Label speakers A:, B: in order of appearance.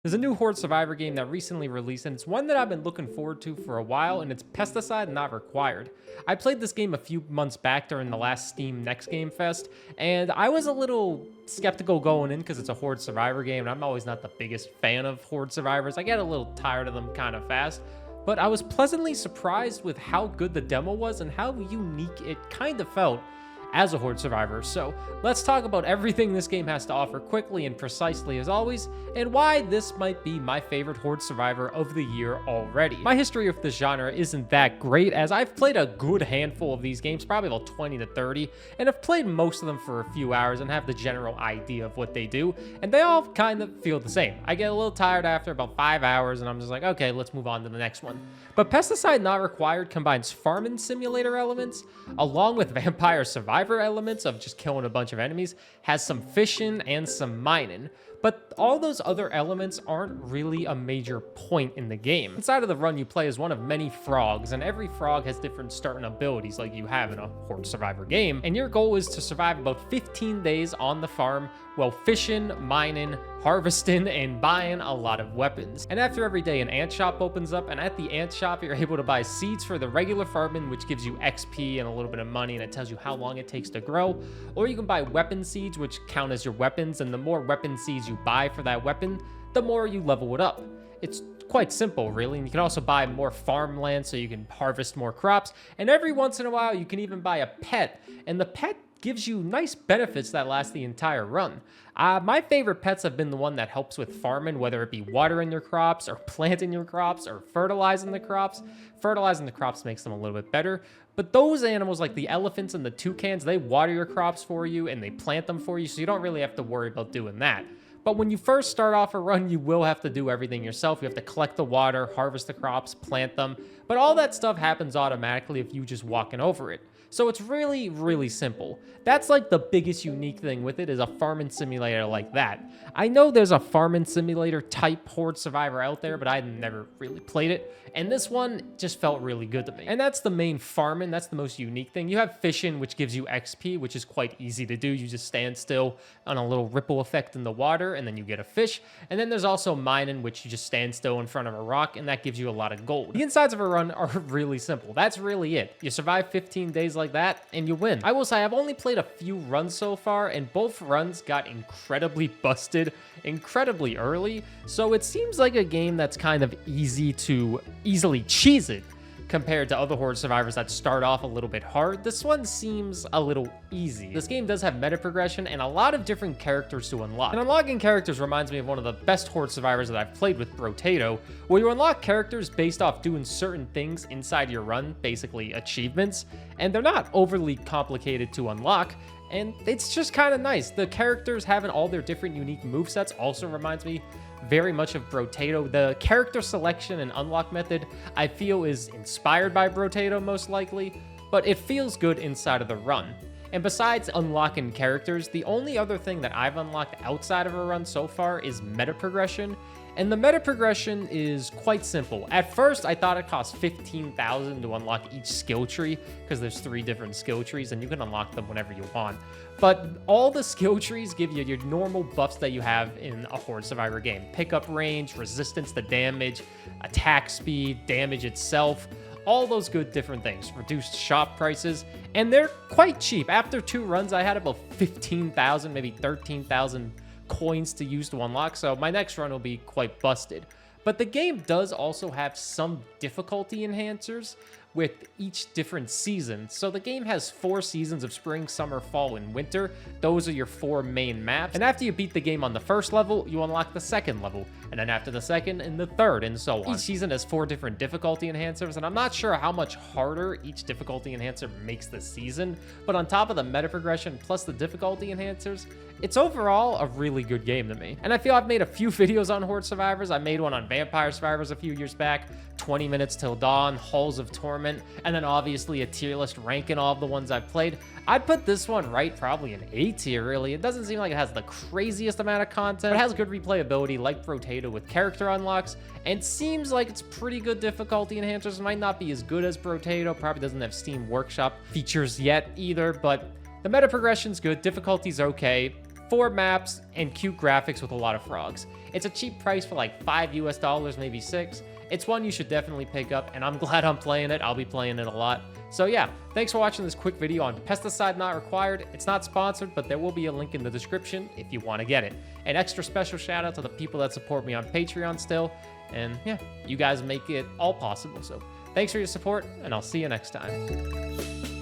A: There's a new Horde Survivor game that recently released, and it's one that I've been looking forward to for a while, and it's pesticide not required. I played this game a few months back during the last Steam Next Game Fest, and I was a little skeptical going in because it's a Horde Survivor game, and I'm always not the biggest fan of Horde Survivors. I get a little tired of them kind of fast, but I was pleasantly surprised with how good the demo was and how unique it kind of felt as a Horde Survivor. So let's talk about everything this game has to offer quickly and precisely as always, and why this might be my favorite Horde Survivor of the year already. My history of this genre isn't that great, as I've played a good handful of these games, probably about 20 to 30, and I've played most of them for a few hours and have the general idea of what they do, and they all kind of feel the same. I get a little tired after about 5 hours and I'm just like, okay, let's move on to the next one. But Pesticide Not Required combines farming simulator elements along with Vampire Survivor elements of just killing a bunch of enemies, has some fishing and some mining, but all those other elements aren't really a major point in the game. Inside of the run you play as one of many frogs, and every frog has different starting abilities like you have in a Horde Survivor game, and your goal is to survive about 15 days on the farm while fishing, mining, harvesting, and buying a lot of weapons. And after every day, an ant shop opens up, and at the ant shop, you're able to buy seeds for the regular farming, which gives you XP and a little bit of money, and it tells you how long it takes to grow. Or you can buy weapon seeds, which count as your weapons, and the more weapon seeds you buy for that weapon, the more you level it up. It's quite simple, really. And you can also buy more farmland so you can harvest more crops. And every once in a while, you can even buy a pet, and the pet gives you nice benefits that last the entire run. My favorite pets have been the one that helps with farming, whether it be watering your crops or planting your crops or fertilizing the crops. Fertilizing the crops makes them a little bit better, but those animals like the elephants and the toucans, they water your crops for you and they plant them for you, so you don't really have to worry about doing that. But when you first start off a run, you will have to do everything yourself. You have to collect the water, harvest the crops, plant them, but all that stuff happens automatically if you just walking over it. So it's really, really simple. That's like the biggest unique thing with it, is a farming simulator like that. I know there's a farming simulator type Horde Survivor out there, but I never really played it. And this one just felt really good to me. And that's the main farming, that's the most unique thing. You have fishing, which gives you XP, which is quite easy to do. You just stand still on a little ripple effect in the water, and then you get a fish. And then there's also mining, which you just stand still in front of a rock, and that gives you a lot of gold. The insides of a run are really simple. That's really it. You survive 15 days like that, and you win. I will say I've only played a few runs so far, and both runs got incredibly busted incredibly early, so it seems like a game that's kind of easily cheese it compared to other Horde Survivors that start off a little bit hard. This one seems a little easy. This game does have meta progression and a lot of different characters to unlock. And unlocking characters reminds me of one of the best Horde Survivors that I've played with, Brotato, where you unlock characters based off doing certain things inside your run, basically achievements, and they're not overly complicated to unlock, and it's just kind of nice. The characters having all their different unique movesets also reminds me very much of Brotato. The character selection and unlock method, I feel, is inspired by Brotato most likely, but it feels good inside of the run. And besides unlocking characters, the only other thing that I've unlocked outside of a run so far is meta progression. And the meta progression is quite simple. At first, I thought it cost 15,000 to unlock each skill tree, because there's 3 different skill trees and you can unlock them whenever you want. But all the skill trees give you your normal buffs that you have in a Horde Survivor game. Pickup range, resistance to damage, attack speed, damage itself, all those good different things. Reduced shop prices, and they're quite cheap. After 2 runs, I had about 15,000, maybe 13,000 coins to use to unlock, so my next run will be quite busted. But the game does also have some difficulty enhancers with each different season. So the game has 4 seasons of spring, summer, fall, and winter. Those are your 4 main maps. And after you beat the game on the first level, you unlock the second level. And then after the second, and the third, and so on. Each season has 4 different difficulty enhancers, and I'm not sure how much harder each difficulty enhancer makes the season, but on top of the meta progression plus the difficulty enhancers, it's overall a really good game to me. And I feel I've made a few videos on Horde Survivors. I made one on Vampire Survivors a few years back, 20 Minutes Till Dawn, Halls of Torment, and then obviously a tier list ranking all of the ones I've played. I'd put this one right probably in A tier, really. It doesn't seem like it has the craziest amount of content, but it has good replayability like Brotato with character unlocks, and seems like it's pretty good difficulty enhancers. It might not be as good as Brotato, probably doesn't have Steam Workshop features yet either, but the meta progression's good, difficulty's okay. 4 maps and cute graphics with a lot of frogs. It's a cheap price for like $5 US, maybe 6. It's one you should definitely pick up, and I'm glad I'm playing it. I'll be playing it a lot. So yeah, thanks for watching this quick video on Pesticide Not Required. It's not sponsored, but there will be a link in the description if you want to get it. An extra special shout out to the people that support me on Patreon still. And yeah, you guys make it all possible. So thanks for your support, and I'll see you next time.